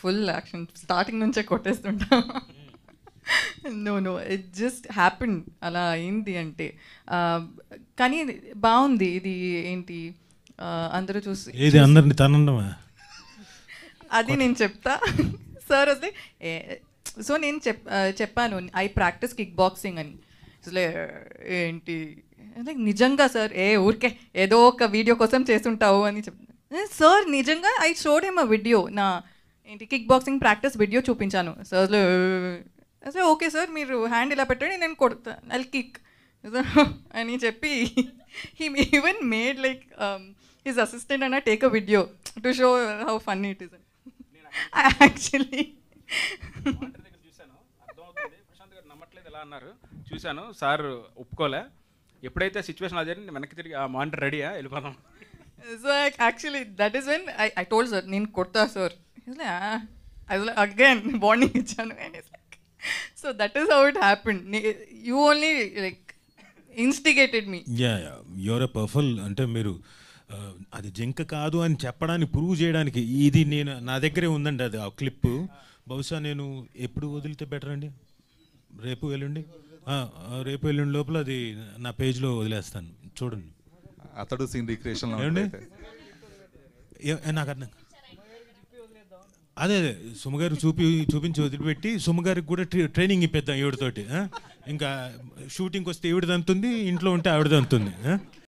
Full action starting నుంచే కొట్టేస్తుంటా. No it just happen అలా అయింది అంటే. కానీ బాగుంది ఇది. ఏంటి అందరూ చూసి ఏది అందరిని తనండమా? అది నేను చెప్తా. సార్ వస్తే సో నేను చెప్పాను ఐ ప్రాక్టీస్ కిక్ బాక్సింగ్ అని. అసలే ఏంటి నిజంగా సార్ ఊరికే ఏదో ఒక వీడియో కోసం చేస్తుంటావు అని సార్ నిజంగా I showed him a video, నా ఏంటి కిక్ బాక్సింగ్ ప్రాక్టీస్ వీడియో చూపించాను. సార్లో అసలు ఓకే సార్ మీరు హ్యాండ్ ఇలా పెట్టండి నేను కొడతా ఐ కిక్ అని చెప్పి he even made like his assistant అన్న take a video to show how funny it is. Actually నమ్మట్లేదు ఎలా అన్నారు చూశాను, సార్ ఒప్పుకోలే. ఎప్పుడైతే సిచ్యువేషన్ అదే వెనక్కి తిరిగి ఆ మానిటర్ రెడీయా వెళ్ళిపోదాం. So actually that is when I told sir నేను కొడతా సార్. అగైన్ వార్నింగ్ ఇచ్చాను. So that is how it happened. You only like instigated me. Your a powerful అంటే మీరు అది జింక కాదు అని చెప్పడానికి ప్రూవ్ చేయడానికి ఇది నేను నా దగ్గరే ఉందండి అది ఆ క్లిప్. బహుశా నేను ఎప్పుడు వదిలితే బెటర్ అండి? రేపు ఎల్లుండి లోపల అది నా పేజ్లో వదిలేస్తాను చూడండి. అతడు సీన్ రీక్రియేషన్ నాకు అర్థం అదే సుమగారు చూపించి వదిలిపెట్టి సుమగారికి కూడా ట్రైనింగ్ ఇప్పిద్దాం ఈవిడతోటి. ఇంకా షూటింగ్కి వస్తే ఈవిడదంతుంది, ఇంట్లో ఉంటే ఆవిడదంతుంది.